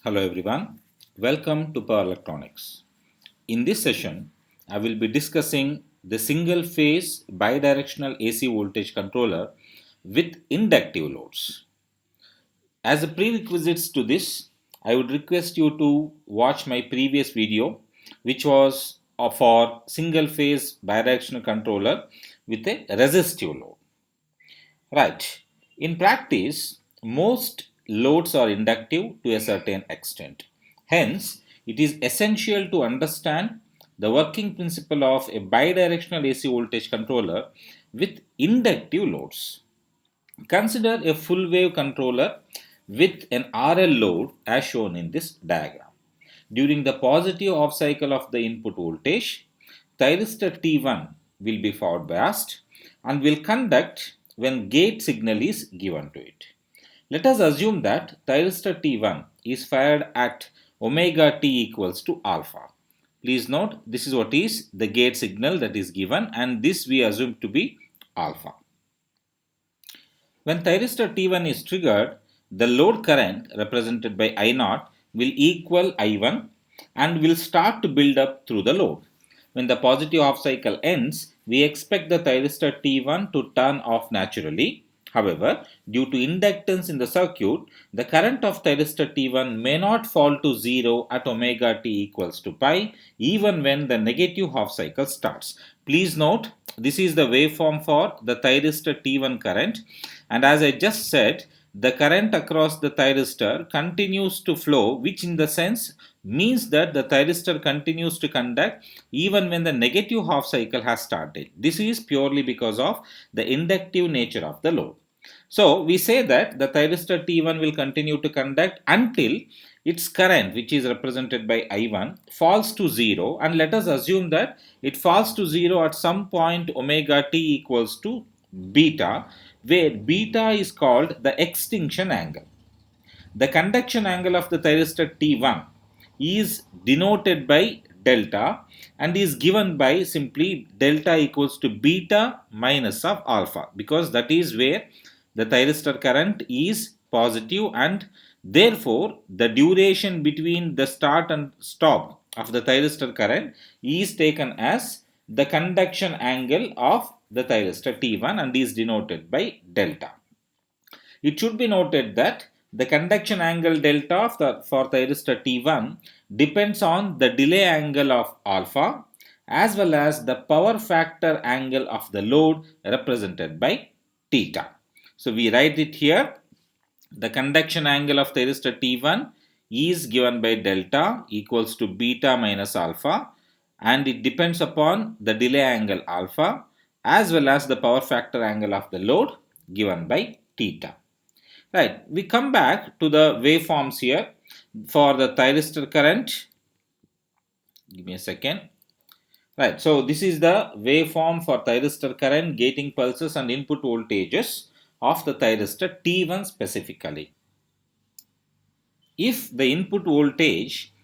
Hello everyone, welcome to Power Electronics. In this session, I will be discussing the single phase bidirectional AC voltage controller with inductive loads. As a prerequisites to this, I would request you to watch my previous video which was for single phase bidirectional controller with a resistive load. Right. In practice, most loads are inductive to a certain extent. Hence, it is essential to understand the working principle of a bidirectional AC voltage controller with inductive loads. Consider a full wave controller with an RL load as shown in this diagram. During the positive off cycle of the input voltage, thyristor T1 will be forward biased and will conduct when gate signal is given to it. Let us assume that thyristor T1 is fired at omega t equals to alpha. Please note this is what is the gate signal that is given, and this we assume to be alpha. When thyristor T1 is triggered, the load current represented by I0 will equal I1 and will start to build up through the load. When the positive off cycle ends, we expect the thyristor T1 to turn off naturally. However, due to inductance in the circuit, the current of thyristor T1 may not fall to 0 at omega t equals to pi even when the negative half cycle starts. Please note, this is the waveform for the thyristor T1 current, and as I just said, the current across the thyristor continues to flow, which in the sense means that the thyristor continues to conduct even when the negative half cycle has started. This is purely because of the inductive nature of the load. So we say that the thyristor T1 will continue to conduct until its current, which is represented by I1, falls to 0, and let us assume that it falls to 0 at some point omega t equals to beta, where beta is called the extinction angle. The conduction angle of the thyristor T1 is denoted by delta and is given by simply delta equals to beta minus of alpha, because that is where the thyristor current is positive, and therefore the duration between the start and stop of the thyristor current is taken as the conduction angle of the thyristor T1 and is denoted by delta. It should be noted that the conduction angle delta for thyristor T1 depends on the delay angle of alpha as well as the power factor angle of the load represented by theta. So we write it here. The conduction angle of thyristor T1 is given by delta equals to beta minus alpha, and it depends upon the delay angle alpha as well as the power factor angle of the load given by theta. Right, we come back to the waveforms here for the thyristor current. Give me a second. Right, so this is the waveform for thyristor current, gating pulses and input voltages of the thyristor T1 specifically. If the input voltage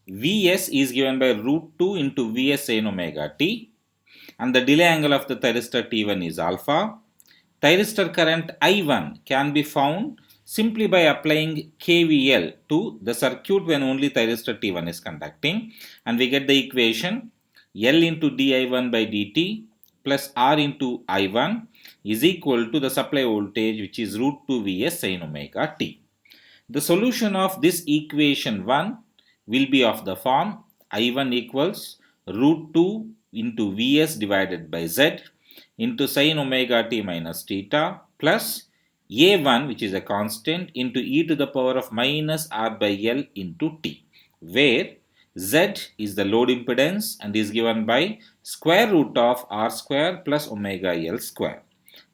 Vs is given by root 2 into Vs sin omega t and the delay angle of the thyristor T1 is alpha, thyristor current I1 can be found simply by applying KVL to the circuit when only thyristor T1 is conducting, and we get the equation L into di1 by dt plus R into I1 is equal to the supply voltage, which is root 2 Vs sin omega t. The solution of this equation 1 will be of the form I1 equals root 2 into Vs divided by Z into sin omega t minus theta plus A1, which is a constant, into e to the power of minus R by L into t, where Z is the load impedance and is given by square root of R square plus omega L square.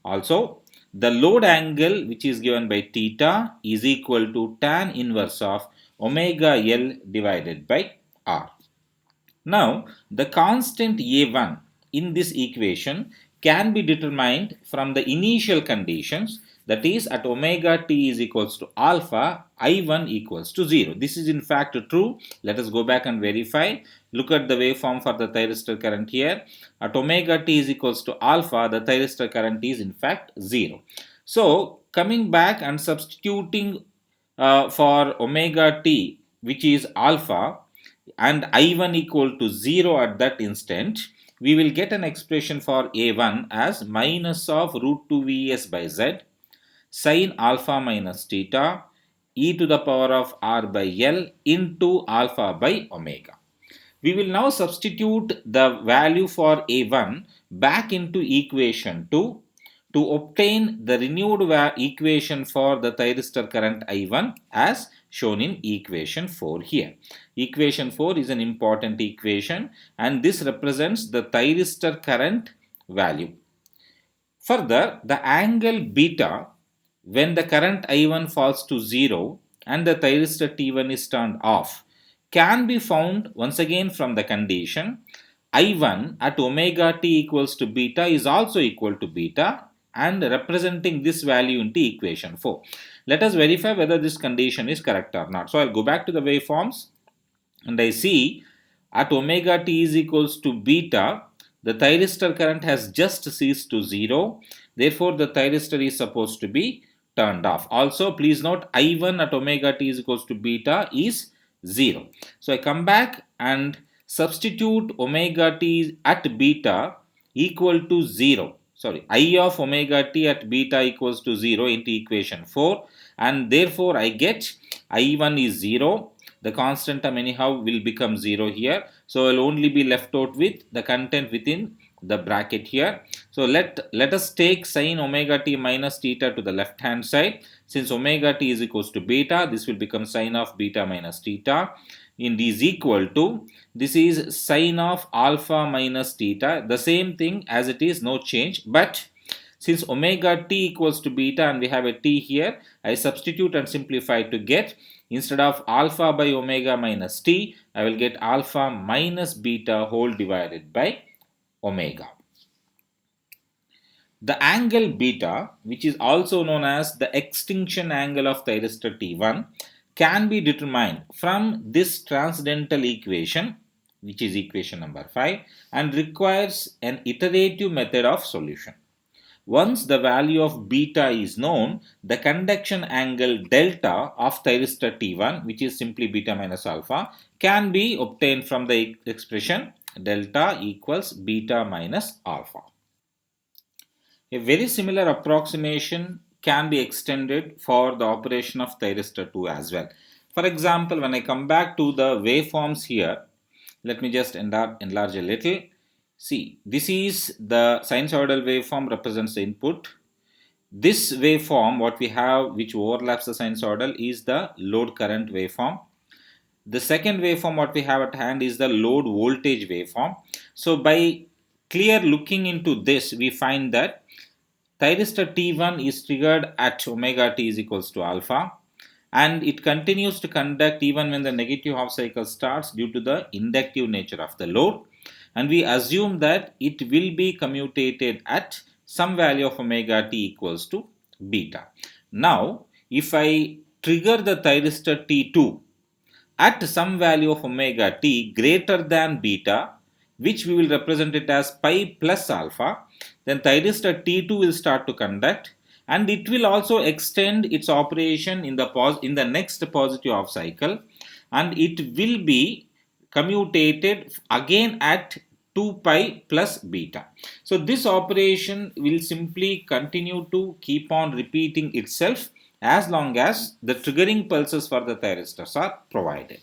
Also, the load angle, which is given by theta, is equal to tan inverse of omega L divided by R. Now, the constant A1 in this equation can be determined from the initial conditions, that is at omega t is equals to alpha, I1 equals to 0. This is in fact true. Let us go back and verify. Look at the waveform for the thyristor current here. At omega t is equals to alpha, the thyristor current is in fact 0. So, coming back and substituting for omega t which is alpha, and I1 equal to 0 at that instant, we will get an expression for A1 as minus of root 2 Vs by Z sin alpha minus theta e to the power of R by L into alpha by omega. We will now substitute the value for A1 back into equation 2 to obtain the renewed equation for the thyristor current I1 as shown in equation 4 here. Equation 4 is an important equation and this represents the thyristor current value. Further, the angle beta when the current I1 falls to 0 and the thyristor T1 is turned off can be found once again from the condition I1 at omega t equals to beta is also equal to beta and representing this value into equation 4. Let us verify whether this condition is correct or not. So, I will go back to the waveforms and I see at omega t is equals to beta, the thyristor current has just ceased to 0. Therefore, the thyristor is supposed to be turned off. Also, please note I1 at omega t is equals to beta is 0. So, I come back and substitute omega t at beta equal to 0. Sorry, I of omega t at beta equals to 0 into equation 4 and therefore I get I1 is 0. The constant term anyhow will become 0 here. So, I will only be left out with the content within the bracket here. So, let us take sin omega t minus theta to the left hand side. Since omega t is equals to beta, this will become sin of beta minus theta. And is equal to, this is sin of alpha minus theta, the same thing as it is, no change, but since omega t equals to beta and we have a t here, I substitute and simplify to get, instead of alpha by omega minus t, I will get alpha minus beta whole divided by omega. The angle beta, which is also known as the extinction angle of thyristor T1, can be determined from this transcendental equation, which is equation number 5, and requires an iterative method of solution. Once the value of beta is known, the conduction angle delta of thyristor T1, which is simply beta minus alpha, can be obtained from the expression delta equals beta minus alpha. A very similar approximation can be extended for the operation of thyristor 2 as well. For example, when I come back to the waveforms here, let me just enlarge a little. See, this is the sinusoidal waveform represents the input. This waveform, what we have which overlaps the sinusoidal is the load current waveform. The second waveform what we have at hand is the load voltage waveform. So, by clear looking into this, we find that thyristor T1 is triggered at omega t is equals to alpha and it continues to conduct even when the negative half cycle starts due to the inductive nature of the load, and we assume that it will be commutated at some value of omega t equals to beta. Now, if I trigger the thyristor T2 at some value of omega t greater than beta, which we will represent it as pi plus alpha, then thyristor T2 will start to conduct and it will also extend its operation in the next positive half cycle and it will be commutated again at 2 pi plus beta. So, this operation will simply continue to keep on repeating itself as long as the triggering pulses for the thyristors are provided.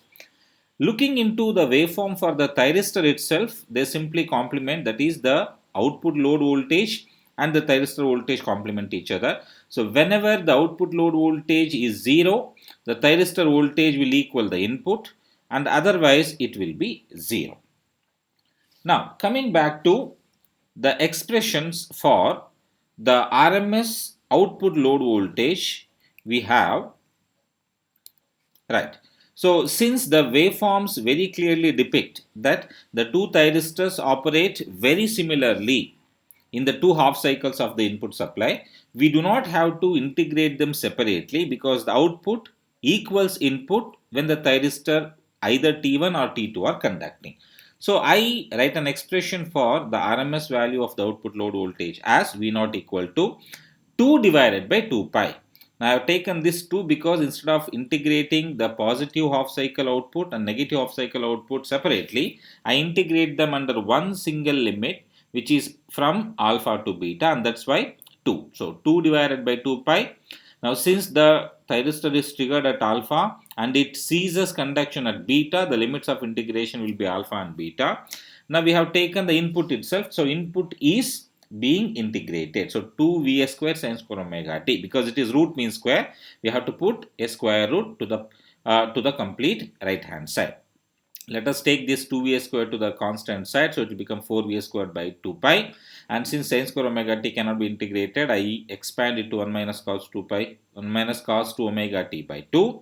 Looking into the waveform for the thyristor itself, they simply complement, that is the output load voltage and the thyristor voltage complement each other. So, whenever the output load voltage is 0, the thyristor voltage will equal the input and otherwise it will be 0. Now, coming back to the expressions for the RMS output load voltage, we have, right. So, since the waveforms very clearly depict that the two thyristors operate very similarly in the two half cycles of the input supply, we do not have to integrate them separately because the output equals input when the thyristor either T1 or T2 are conducting. So, I write an expression for the RMS value of the output load voltage as V0 equal to 2 divided by 2 pi. Now I have taken this 2 because instead of integrating the positive half cycle output and negative half cycle output separately, I integrate them under one single limit, which is from alpha to beta, and that's why 2. So 2 divided by 2 pi. Now since the thyristor is triggered at alpha and it ceases conduction at beta, the limits of integration will be alpha and beta. Now we have taken the input itself. So input is being integrated. So 2 Vs square sin square omega t, because it is root mean square, we have to put a square root to the complete right hand side. Let us take this 2Vs square to the constant side, so it will become 4Vs squared by 2 pi, and since sin square omega t cannot be integrated, I expand it to 1 minus cos 2 pi, 1 minus cos 2 omega t by 2,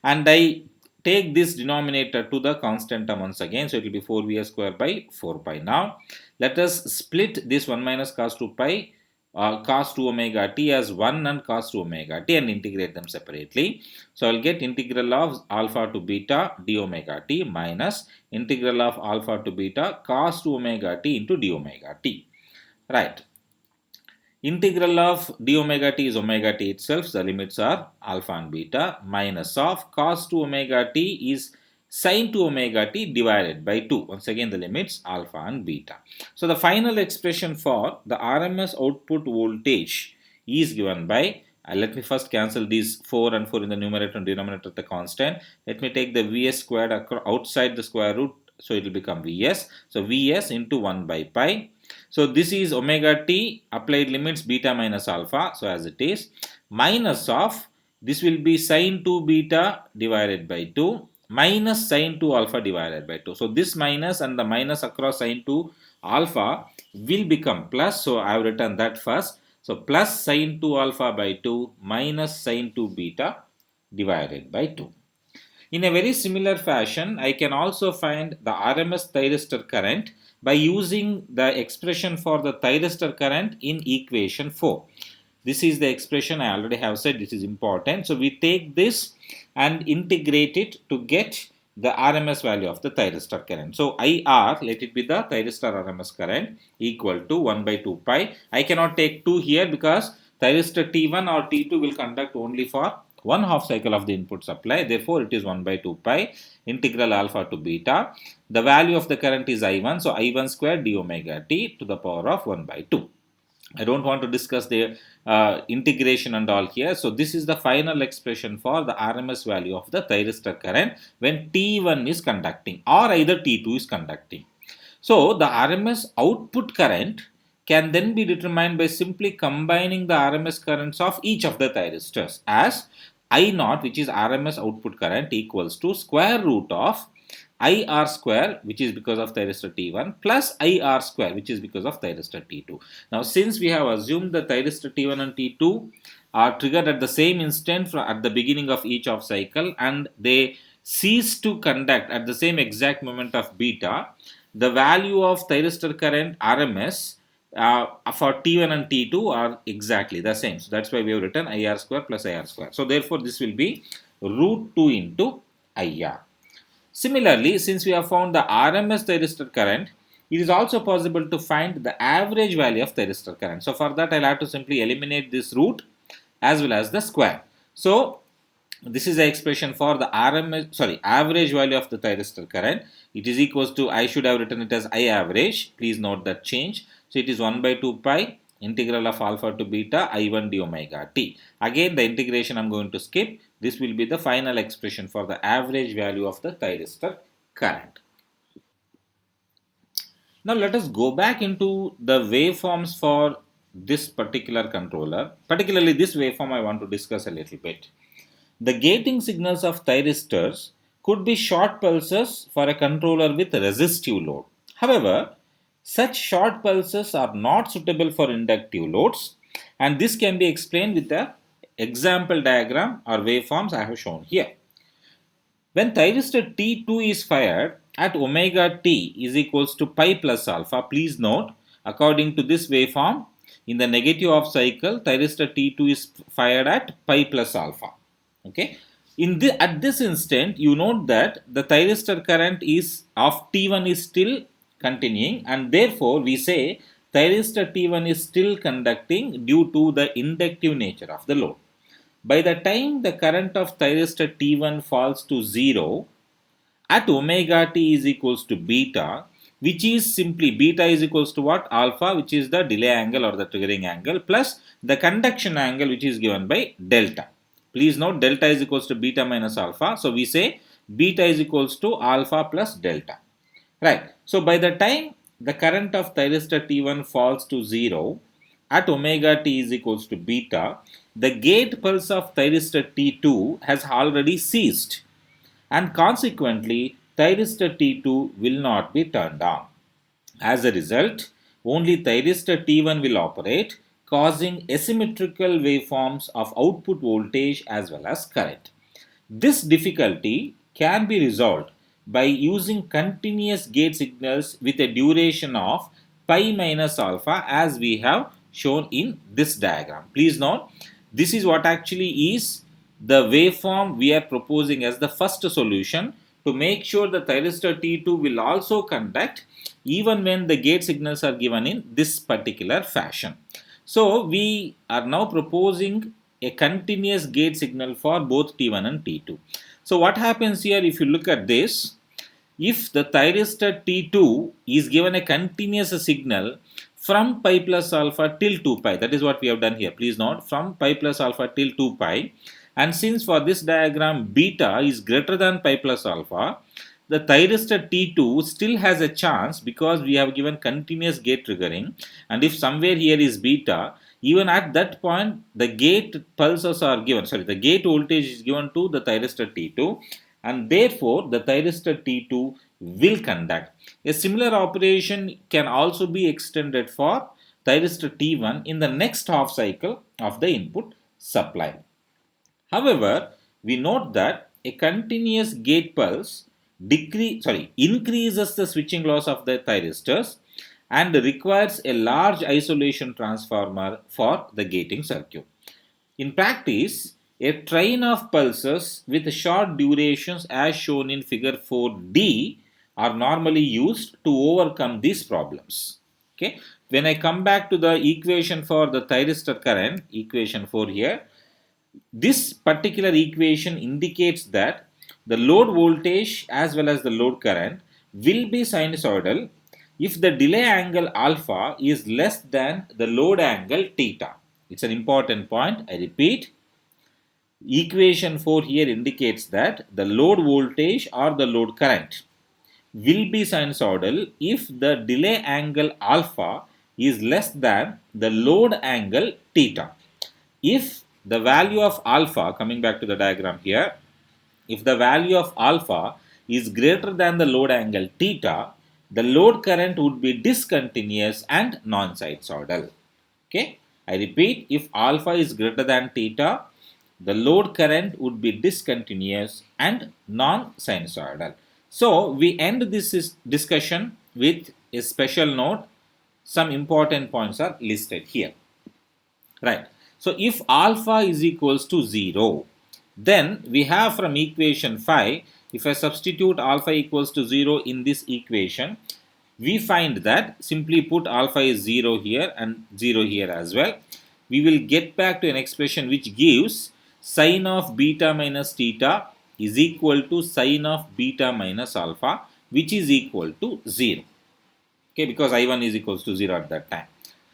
and I take this denominator to the constant term once again, so it will be 4Vs square by 4 pi. Now let us split this 1 minus cos 2 pi cos 2 omega t as 1 and cos 2 omega t and integrate them separately. So I will get integral of alpha to beta d omega t minus integral of alpha to beta cos 2 omega t into d omega t. Right. Integral of d omega t is omega t itself, the limits are alpha and beta, minus of cos 2 omega t is sin 2 omega t divided by 2. Once again the limits alpha and beta. So the final expression for the RMS output voltage is given by, let me first cancel these 4 and 4 in the numerator and denominator the constant. Let me take the Vs squared outside the square root, so it will become Vs. So Vs into 1 by pi. So this is omega t applied limits beta minus alpha, so as it is, minus of, this will be sin 2 beta divided by 2 minus sin 2 alpha divided by 2. So this minus and the minus across sin 2 alpha will become plus, so I have written that first. So plus sin 2 alpha by 2 minus sin 2 beta divided by 2. In a very similar fashion, I can also find the RMS thyristor current by using the expression for the thyristor current in equation 4. This is the expression I already have said, this is important. So we take this and integrate it to get the RMS value of the thyristor current. So IR, let it be the thyristor RMS current, equal to 1 by 2 pi. I cannot take 2 here because thyristor T1 or T2 will conduct only for one half cycle of the input supply. Therefore, it is 1 by 2 pi integral alpha to beta. The value of the current is I1. So, I1 square d omega t to the power of 1 by 2. I don't want to discuss the integration and all here. So, this is the final expression for the RMS value of the thyristor current when T1 is conducting or either T2 is conducting. So, the RMS output current can then be determined by simply combining the RMS currents of each of the thyristors, as I0, which is RMS output current, equals to square root of IR square, which is because of thyristor T1, plus IR square, which is because of thyristor T2. Now, since we have assumed the thyristor T1 and T2 are triggered at the same instant at the beginning of each off cycle and they cease to conduct at the same exact moment of beta, the value of thyristor current RMS for T1 and T2 are exactly the same. So that's why we have written IR square plus IR square. So therefore, this will be root 2 into IR. Similarly, since we have found the RMS thyristor current, it is also possible to find the average value of thyristor current. So for that, I'll have to simply eliminate this root as well as the square. So this is the expression for the average value of the thyristor current. It is equals to, I should have written it as I average. Please note that change. So it is 1 by 2 pi integral of alpha to beta I1 d omega t. Again, the integration I'm going to skip. This will be the final expression for the average value of the thyristor current. Now let us go back into the waveforms for this particular controller. Particularly this waveform I want to discuss a little bit. The gating signals of thyristors could be short pulses for a controller with resistive load. However, such short pulses are not suitable for inductive loads, and this can be explained with the example diagram or waveforms I have shown here. When thyristor T2 is fired at omega t is equals to pi plus alpha, please note, according to this waveform, in the negative off cycle, thyristor T2 is fired at pi plus alpha. Okay. At this instant, you note that the thyristor current is of T1 is still continuing, and therefore we say thyristor T1 is still conducting due to the inductive nature of the load. By the time the current of thyristor T1 falls to 0, at omega t is equals to beta, which is simply beta is equals to what? Alpha, which is the delay angle or the triggering angle, plus the conduction angle, which is given by delta. Please note delta is equals to beta minus alpha. So we say beta is equals to alpha plus delta. Right. So by the time the current of thyristor T1 falls to 0 at omega t is equals to beta, the gate pulse of thyristor T2 has already ceased, and consequently thyristor T2 will not be turned on. As a result, only thyristor T1 will operate, causing asymmetrical waveforms of output voltage as well as current. This difficulty can be resolved by using continuous gate signals with a duration of pi minus alpha, as we have shown in this diagram. Please note, this is what actually is the waveform we are proposing as the first solution to make sure the thyristor T2 will also conduct even when the gate signals are given in this particular fashion. So we are now proposing a continuous gate signal for both T1 and T2. So what happens here, if you look at this, if the thyristor T2 is given a continuous signal from pi plus alpha till 2 pi, that is what we have done here. Please note, from pi plus alpha till 2 pi, and since for this diagram beta is greater than pi plus alpha, the thyristor T2 still has a chance because we have given continuous gate triggering, and if somewhere here is beta, even at that point the gate pulses are given, the gate voltage is given to the thyristor T2, and therefore the thyristor T2 will conduct. A similar operation can also be extended for thyristor T1 in the next half cycle of the input supply. However, we note that a continuous gate pulse increases the switching loss of the thyristors and requires a large isolation transformer for the gating circuit. In practice, a train of pulses with short durations as shown in figure 4D are normally used to overcome these problems. Okay. When I come back to the equation for the thyristor current, equation 4 here, this particular equation indicates that the load voltage as well as the load current will be sinusoidal if the delay angle alpha is less than the load angle theta. It's an important point. I repeat, equation 4 here indicates that the load voltage or the load current will be sinusoidal if the delay angle alpha is less than the load angle theta. If the value of alpha, coming back to the diagram here, if the value of alpha is greater than the load angle theta, the load current would be discontinuous and non-sinusoidal. Okay, I repeat, if alpha is greater than theta, the load current would be discontinuous and non-sinusoidal. So we end this discussion with a special note. Some important points are listed here. Right. So if alpha is equals to 0, then we have from equation 5, if I substitute alpha equals to 0 in this equation, we find that simply put alpha is 0 here and 0 here as well. We will get back to an expression which gives sine of beta minus theta is equal to sine of beta minus alpha, which is equal to 0. Okay, because I1 is equals to 0 at that time.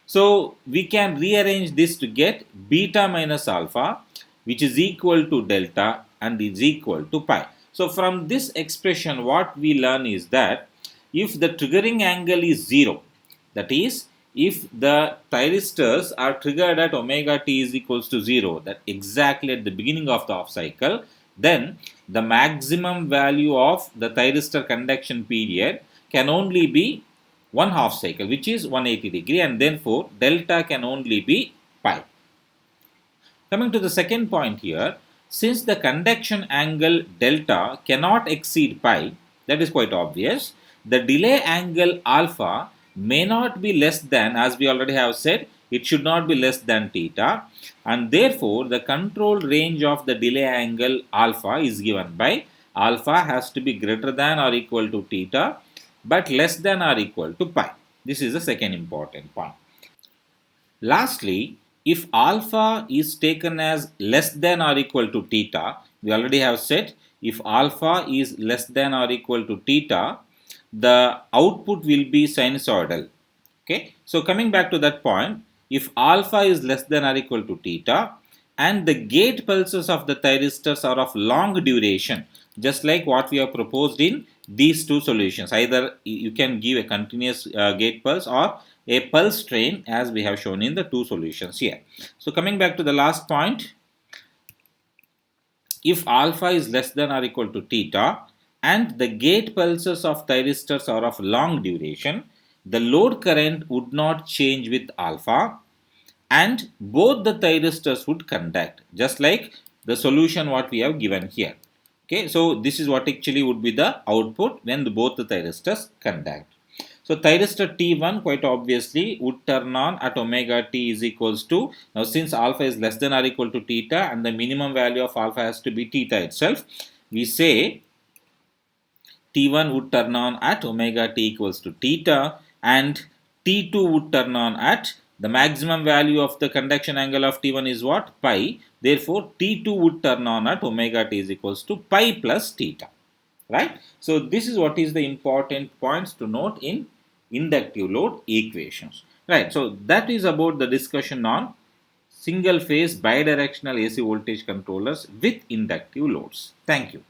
So we can rearrange this to get beta minus alpha, which is equal to delta and is equal to pi. So from this expression, what we learn is that if the triggering angle is 0, that is, if the thyristors are triggered at omega t is equals to 0, that exactly at the beginning of the off cycle, then the maximum value of the thyristor conduction period can only be one half cycle, which is 180 degree, and therefore delta can only be pi. Coming to the second point here, since the conduction angle delta cannot exceed pi, that is quite obvious, the delay angle alpha may not be less than, as we already have said, it should not be less than theta, and therefore the control range of the delay angle alpha is given by alpha has to be greater than or equal to theta, but less than or equal to pi. This is the second important point. Lastly, if alpha is taken as less than or equal to theta, we already have said if alpha is less than or equal to theta, the output will be sinusoidal. Okay, so coming back to that point, if alpha is less than or equal to theta and the gate pulses of the thyristors are of long duration, just like what we have proposed in these two solutions, either you can give a continuous gate pulse or a pulse train as we have shown in the two solutions here. So coming back to the last point, if alpha is less than or equal to theta and the gate pulses of thyristors are of long duration, the load current would not change with alpha and both the thyristors would conduct, just like the solution what we have given here. Okay, so this is what actually would be the output when both the thyristors conduct. So thyristor T1 quite obviously would turn on at omega t is equals to, now since alpha is less than or equal to theta and the minimum value of alpha has to be theta itself, we say T1 would turn on at omega t equals to theta and T2 would turn on at the maximum value of the conduction angle of T1 is what? Pi. Therefore, T2 would turn on at omega t is equals to pi plus theta. Right? So, this is what is the important points to note in inductive load equations. Right? So, that is about the discussion on single phase bidirectional AC voltage controllers with inductive loads. Thank you.